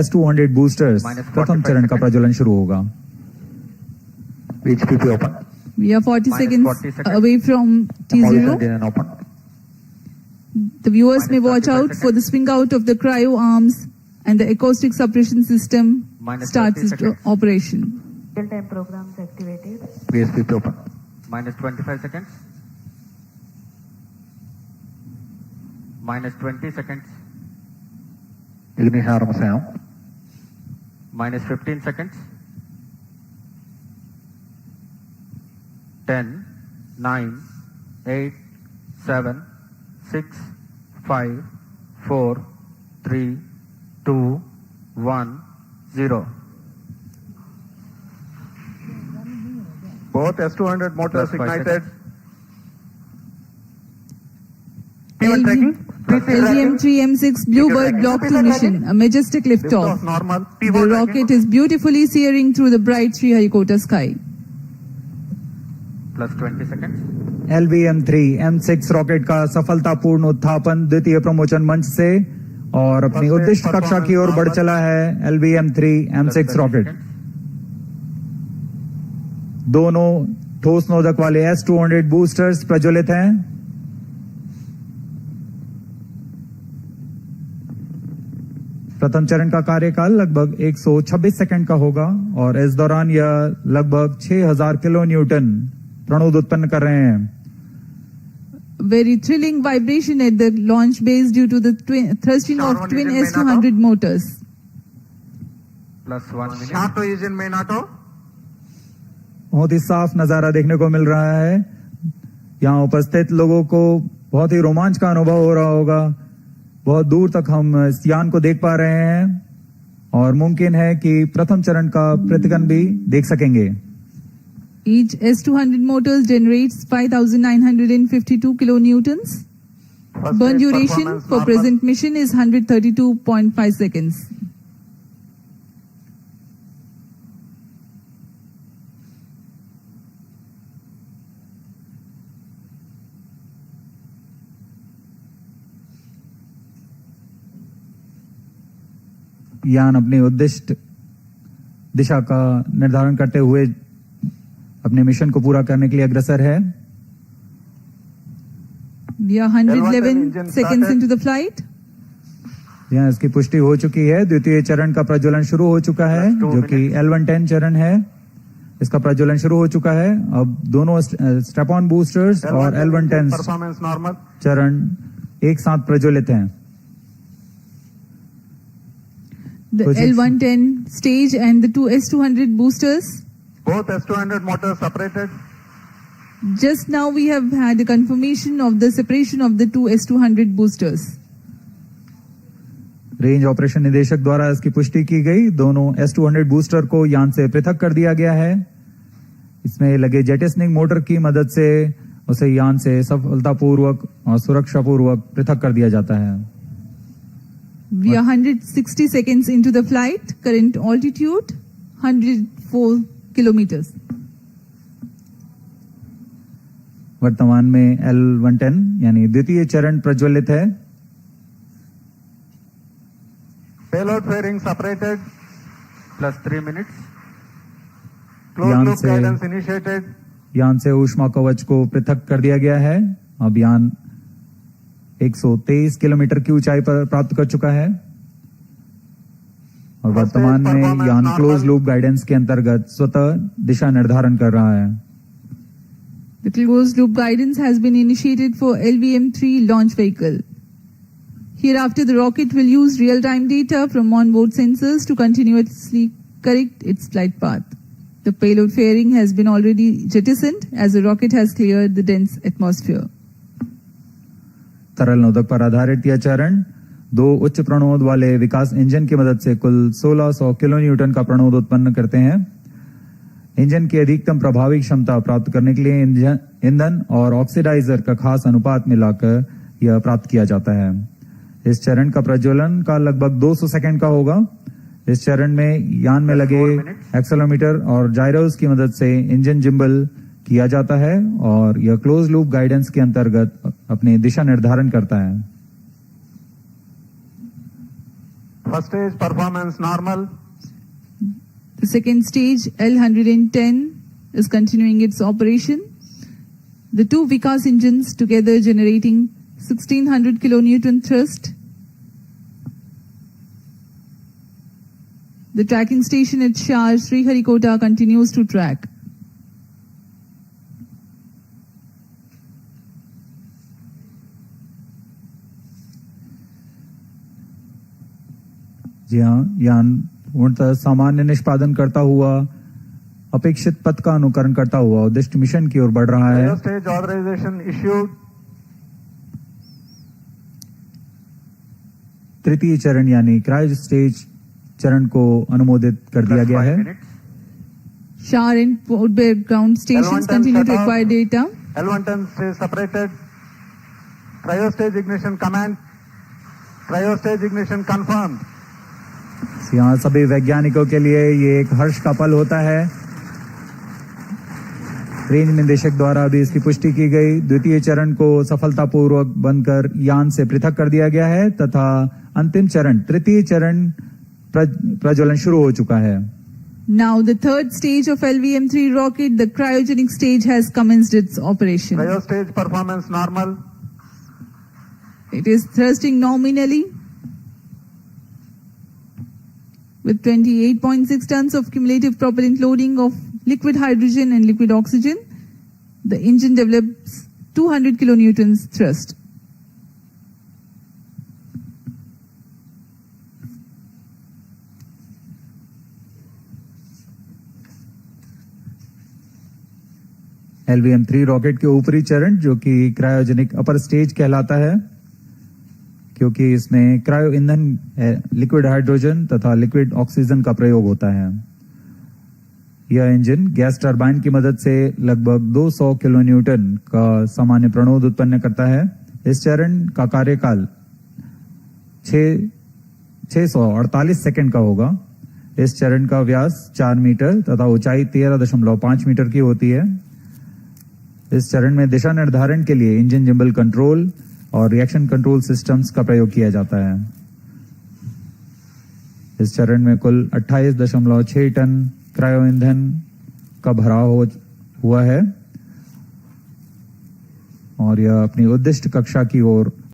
S200 boosters प्रथम चरण का प्रज्वलन शुरू होगा। HPP open. We are 40 seconds away from T0. The viewers may watch out for the swing out of the cryo arms and the acoustic suppression system starts its operation. Real-time programs activated. VSPP open. Minus 25 seconds. Minus 20 seconds. Ignition arms down. Minus 15 seconds. 10, 9, 8, 7, 6, 5, 4, 3, 2, 1, 0. Both S200 motors ignited. LVM-3 M6 Bluebird Block 2 mission, a majestic liftoff. Normal. The rocket is beautifully searing through the bright Sriharikota sky. Plus 20 seconds. LVM-3 M6 rocket का सफलतापूर्ण उत्थापन द्वितीय प्रमोचन मंच से और अपनी उद्दिष्ट कक्षा की ओर बढ़ चला है। LVM-3 M6 रॉकेट दोनों ठोस नोदक वाले S200 बूस्टर्स प्रज्वलित हैं। प्रथम चरण का कार्यकाल लगभग 126 सेकंड का होगा और इस दौरान यह लगभग 6000 किलो न्यूटन प्रणोद उत्पन्न कर रहे हैं। Very thrilling vibration at the launch base due to the thrusting of twin S200 motors. Plus 1 minute. Shato engine main auto. बहुत ही साफ नजारा देखने को मिल रहा है। यहाँ उपस्थित लोगों को बहुत ही रोमांच का अनुभव हो रहा होगा। बहुत दूर तक हम इस यान को देख पा रहे हैं और मुमकिन है कि प्रथम चरण का प्रतिगमन भी देख सकेंगे। Each S200 motors generates 5,952 kilonewtons. Burn duration for present mission is 132.5 seconds. यान अपनी उद्दिष्ट दिशा का निर्धारण करते हुए अपने मिशन को पूरा करने के लिए अग्रसर है। We are 111 seconds into the flight. यहाँ इसकी पुष्टि हो चुकी है। द्वितीय चरण का प्रज्वलन शुरू हो चुका है जो कि L110 चरण है। इसका प्रज्वलन शुरू हो चुका है। अब दोनों स्ट्रैप ऑन बूस्टर्स और L110 परफॉर्मेंस नॉर्मल चरण एक साथ प्रज्वलित हैं। The L110 stage and the two S200 boosters. Both S200 motors separated. Just now we have had a confirmation of the separation of the two S200 boosters. Range operation निदेशक द्वारा इसकी पुष्टि की गई। दोनों S200 बूस्टर को यान से पृथक कर दिया गया है। इसमें लगे जेटिसनिंग मोटर की मदद से उसे यान से सफलतापूर्वक और सुरक्षापूर्वक पृथक कर दिया जाता है। We are 160 seconds into the flight. Current altitude 104 kilometers. वर्तमान में L110 यानी द्वितीय चरण प्रज्वलित है। Payload fairing separated. Plus 3 minutes. Closed loop guidance initiated. यान से ऊष्मा कवच को पृथक कर दिया गया है। अब यान 123 किलोमीटर की ऊंचाई पर प्राप्त कर चुका है और वर्तमान में यान क्लोज लूप गाइडेंस के अंतर्गत स्वतः दिशा निर्धारण कर रहा है। The closed loop guidance has been initiated for LVM-3 launch vehicle. Hereafter, the rocket will use real-time data from onboard sensors to continuously correct its flight path. The payload fairing has been already jettisoned as the rocket has cleared the dense atmosphere. तरल नोदक पर आधारित यह चरण दो उच्च प्रणोद वाले विकास engine की मदद से कुल 1600 किलो न्यूटन का प्रणोद उत्पन्न करते हैं। इंजन की अधिकतम प्रभावी क्षमता प्राप्त करने के लिए ईंधन और ऑक्सीडाइजर का खास अनुपात मिलाकर यह प्राप्त किया जाता है। इस चरण का प्रज्वलन का लगभग 200 सेकंड का होगा। इस चरण में यान में लगे एक्सेलेरोमीटर और जायरोस की मदद से इंजन जिम्बल किया जाता है और यह क्लोज लूप गाइडेंस के अंतर्गत अपनी दिशा निर्धारण करता है। First stage performance normal. The second stage, L110, is continuing its operation. The two Vikas engines together generating 1600 kilonewton thrust. The tracking station at Shar Sriharikota continues to track. जी हाँ, यान पूर्णतः सामान्य निष्पादन करता हुआ अपेक्षित पथ का अनुकरण करता हुआ उद्दिष्ट मिशन की ओर बढ़ रहा है। Cryo stage authorization issued. तृतीय चरण यानी क्रायो स्टेज चरण को अनुमोदित कर दिया Plus गया 5 है। minutes. Shar and Port Blair ground stations L110 continue to shut off. acquire data. L110 stage separated. Cryo stage ignition command. Cryo stage ignition confirmed. यहाँ सभी वैज्ञानिकों के लिए ये एक हर्ष का पल होता है। रेंज निदेशक द्वारा भी इसकी पुष्टि की गई। द्वितीय चरण को सफलतापूर्वक बनकर यान से पृथक कर दिया गया है तथा अंतिम चरण तृतीय चरण प्रज्वलन शुरू हो चुका है। Now the third stage of LVM-3 rocket, the cryogenic stage, has commenced its operation. Cryo stage performance normal. It is thrusting nominally with 28.6 tons of cumulative propellant loading of liquid hydrogen and liquid oxygen. The engine develops 200 kilonewtons thrust. LVM-3 rocket के ऊपरी चरण जो कि cryogenic upper stage कहलाता है, क्योंकि इसमें cryo ईंधन लिक्विड हाइड्रोजन तथा लिक्विड ऑक्सीजन का प्रयोग होता है। यह इंजन गैस टरबाइन की मदद से लगभग 200 किलोन्यूटन का सामान्य प्रणोद उत्पन्न करता है। इस चरण का कार्यकाल 648 सेकंड का होगा। इस चरण का व्यास 4 मीटर तथा ऊंचाई 13.5 मीटर की होती है। इस चरण में दिशा निर्धारण के लिए इंजन जिम्बल कंट्रोल और रिएक्शन कंट्रोल सिस्टम्स का प्रयोग किया जाता है। इस चरण में कुल 28.6 टन क्रायो ईंधन का भराव हुआ है और यह अपनी उद्दिष्ट कक्षा की ओर